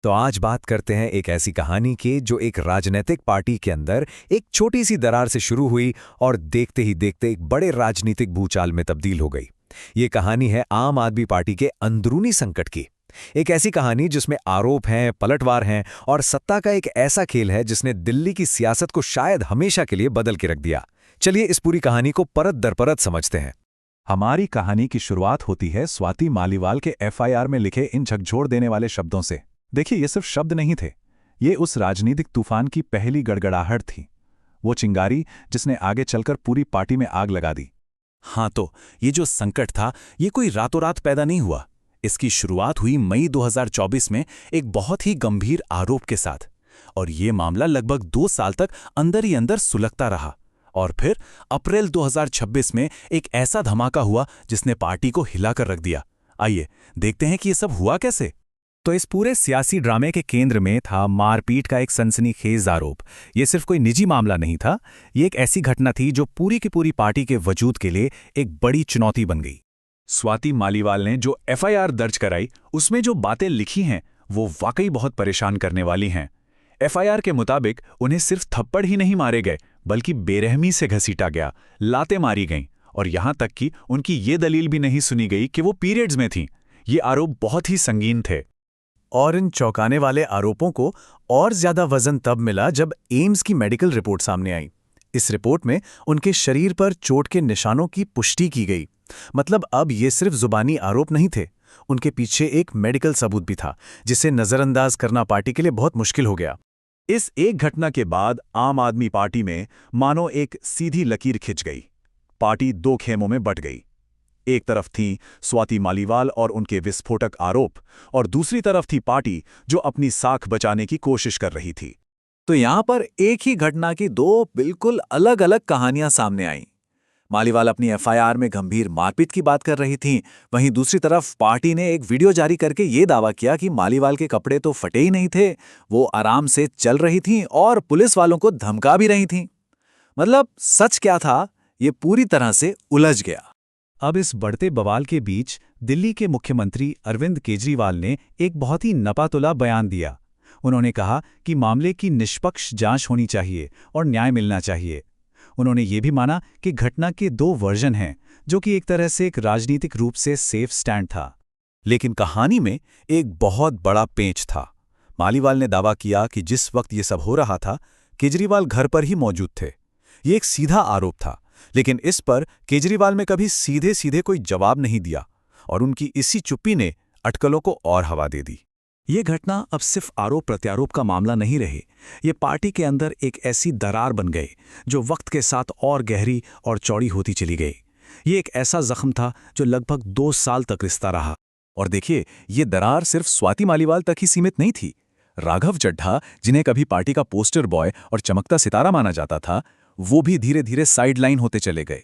तो आज बात करते हैं एक ऐसी कहानी की जो एक राजनीतिक पार्टी के अंदर एक छोटी सी दरार से शुरू हुई और देखते ही देखते एक बड़े राजनीतिक भूचाल में तब्दील हो गई। ये कहानी है आम आदमी पार्टी के अंदरूनी संकट की। एक ऐसी कहानी जिसमें आरोप हैं, पलटवार हैं और सत्ता का एक ऐसा खेल है जिसने दिल्ली की सियासत को शायद हमेशा के लिए बदल के रख दिया। चलिए इस पूरी कहानी को परत दर परत समझते हैं। हमारी कहानी की शुरुआत होती है स्वाति मालीवाल के एफआईआर में लिखे इन झकझोर देने वाले शब्दों से। देखिए, ये सिर्फ शब्द नहीं थे, ये उस राजनीतिक तूफान की पहली गड़गड़ाहट थी। वो चिंगारी जिसने आगे चलकर पूरी पार्टी में आग लगा दी। हाँ, तो ये जो संकट था, ये कोई रातों रात पैदा नहीं हुआ। इसकी शुरुआत हुई मई 2024 में एक बहुत ही गंभीर आरोप के साथ, और ये मामला लगभग 2 साल तक अंदर ही अंदर सुलगता रहा। और फिर अप्रैल 2026 में एक ऐसा धमाका हुआ जिसने पार्टी को हिलाकर रख दिया। आइए देखते हैं कि ये सब हुआ कैसे। तो इस पूरे सियासी ड्रामे के केंद्र में था मारपीट का एक सनसनीखेज आरोप। ये सिर्फ कोई निजी मामला नहीं था, ये एक ऐसी घटना थी जो पूरी की पूरी पार्टी के वजूद के लिए एक बड़ी चुनौती बन गई। स्वाति मालीवाल ने जो एफआईआर दर्ज कराई, उसमें जो बातें लिखी हैं वो वाकई बहुत परेशान करने वाली हैं। एफआईआर के मुताबिक उन्हें सिर्फ थप्पड़ ही नहीं मारे गए, बल्कि बेरहमी से घसीटा गया, लातें मारी गईं, और यहां तक कि उनकी ये दलील भी नहीं सुनी गई कि वो पीरियड्स में थीं। ये आरोप बहुत ही संगीन थे। और इन चौंकाने वाले आरोपों को और ज्यादा वजन तब मिला जब एम्स की मेडिकल रिपोर्ट सामने आई। इस रिपोर्ट में उनके शरीर पर चोट के निशानों की पुष्टि की गई। मतलब अब ये सिर्फ जुबानी आरोप नहीं थे, उनके पीछे एक मेडिकल सबूत भी था, जिसे नजरअंदाज करना पार्टी के लिए बहुत मुश्किल हो गया। इस एक घटना के बाद आम आदमी पार्टी में मानो एक सीधी लकीर खिंच गई। पार्टी 2 खेमों में बट गई। एक तरफ थी स्वाति मालीवाल और उनके विस्फोटक आरोप, और दूसरी तरफ थी पार्टी जो अपनी साख बचाने की कोशिश कर रही थी। तो यहां पर एक ही घटना की 2 बिल्कुल अलग अलग कहानियां सामने आईं। मालीवाल अपनी एफआईआर में गंभीर मारपीट की बात कर रही थीं, वहीं दूसरी तरफ पार्टी ने एक वीडियो जारी करके ये दावा किया कि मालीवाल के कपड़े तो फटे ही नहीं थे, वो आराम से चल रही थीं और पुलिस वालों को धमका भी रही थीं। मतलब सच क्या था, ये पूरी तरह से उलझ गया। अब इस बढ़ते बवाल के बीच दिल्ली के मुख्यमंत्री अरविंद केजरीवाल ने एक बहुत ही नपातुला बयान दिया। उन्होंने कहा कि मामले की निष्पक्ष जांच होनी चाहिए और न्याय मिलना चाहिए। उन्होंने ये भी माना कि घटना के 2 वर्जन हैं, जो कि एक तरह से एक राजनीतिक रूप से सेफ स्टैंड था। लेकिन कहानी में एक बहुत बड़ा पेंच था। मालीवाल ने दावा किया कि जिस वक्त ये सब हो रहा था, केजरीवाल घर पर ही मौजूद थे। ये एक सीधा आरोप था, लेकिन इस पर केजरीवाल में कभी सीधे सीधे कोई जवाब नहीं दिया, और उनकी इसी चुप्पी ने अटकलों को और हवा दे दी। ये घटना अब सिर्फ आरोप प्रत्यारोप का मामला नहीं रही, ये पार्टी के अंदर एक ऐसी दरार बन गई जो वक्त के साथ और गहरी और चौड़ी होती चली गई। ये एक ऐसा जख्म था जो लगभग 2 साल तक रिश्ता रहा। और देखिए, ये दरार सिर्फ स्वाति मालीवाल तक ही सीमित नहीं थी। राघव चड्ढा, जिन्हें कभी पार्टी का पोस्टर बॉय और चमकता सितारा माना जाता था, वो भी धीरे धीरे साइडलाइन होते चले गए।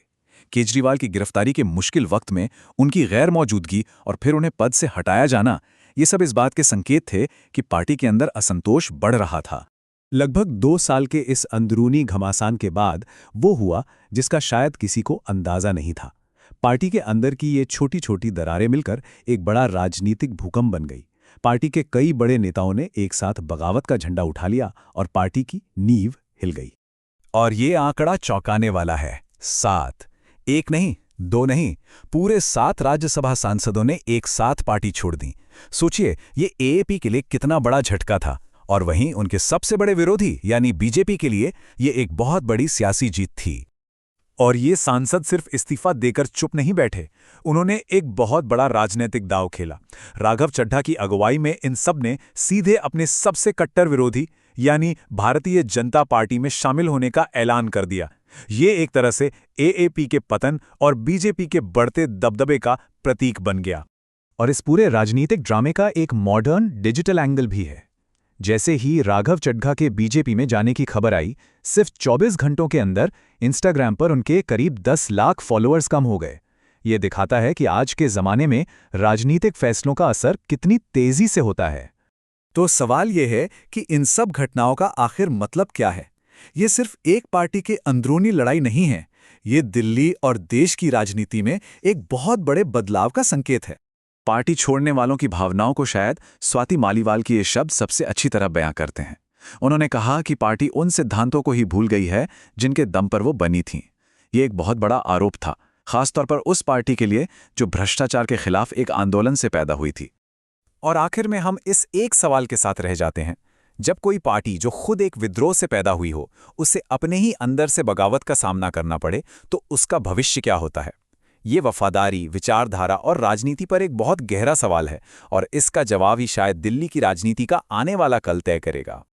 केजरीवाल की गिरफ्तारी के मुश्किल वक्त में उनकी गैर मौजूदगी और फिर उन्हें पद से हटाया जाना, ये सब इस बात के संकेत थे कि पार्टी के अंदर असंतोष बढ़ रहा था। लगभग 2 साल के इस अंदरूनी घमासान के बाद वो हुआ जिसका शायद किसी को अंदाजा नहीं था। पार्टी के अंदर की ये छोटी छोटी दरारें मिलकर एक बड़ा राजनीतिक भूकंप बन गई। पार्टी के कई बड़े नेताओं ने एक साथ बगावत का झंडा उठा लिया और पार्टी की नींव हिल गई। और ये आंकड़ा चौंकाने वाला है, 7। 1 नहीं, 2 नहीं, पूरे 7 राज्यसभा सांसदों ने एक साथ पार्टी छोड़ दी। सोचिए, ये एएपी के लिए कितना बड़ा झटका था, और वहीं उनके सबसे बड़े विरोधी यानी बीजेपी के लिए ये एक बहुत बड़ी सियासी जीत थी। और ये सांसद सिर्फ इस्तीफा देकर चुप नहीं बैठे, उन्होंने एक बहुत बड़ा राजनीतिक दांव खेला। राघव चड्ढा की अगुवाई में इन सब ने सीधे अपने सबसे कट्टर विरोधी यानी भारतीय जनता पार्टी में शामिल होने का ऐलान कर दिया। ये एक तरह से एएपी के पतन और बीजेपी के बढ़ते दबदबे का प्रतीक बन गया। और इस पूरे राजनीतिक ड्रामे का एक मॉडर्न डिजिटल एंगल भी है। जैसे ही राघव चड्ढा के बीजेपी में जाने की खबर आई, सिर्फ 24 घंटों के अंदर इंस्टाग्राम पर उनके करीब 10 लाख फॉलोअर्स कम हो गए। ये दिखाता है कि आज के जमाने में राजनीतिक फैसलों का असर कितनी तेजी से होता है। तो सवाल यह है कि इन सब घटनाओं का आखिर मतलब क्या है? ये सिर्फ एक पार्टी के अंदरूनी लड़ाई नहीं है, ये दिल्ली और देश की राजनीति में एक बहुत बड़े बदलाव का संकेत है। पार्टी छोड़ने वालों की भावनाओं को शायद स्वाति मालीवाल की ये शब्द सबसे अच्छी तरह बयां करते हैं। उन्होंने कहा कि पार्टी उन सिद्धांतों को ही भूल गई है जिनके दम पर वो बनी थी। ये एक बहुत बड़ा आरोप था, खासतौर पर उस पार्टी के लिए जो भ्रष्टाचार के खिलाफ एक आंदोलन से पैदा हुई थी। और आखिर में हम इस एक सवाल के साथ रह जाते हैं, जब कोई पार्टी जो खुद एक विद्रोह से पैदा हुई हो, उसे अपने ही अंदर से बगावत का सामना करना पड़े, तो उसका भविष्य क्या होता है? ये वफादारी, विचारधारा और राजनीति पर एक बहुत गहरा सवाल है, और इसका जवाब ही शायद दिल्ली की राजनीति का आने वाला कल तय करेगा।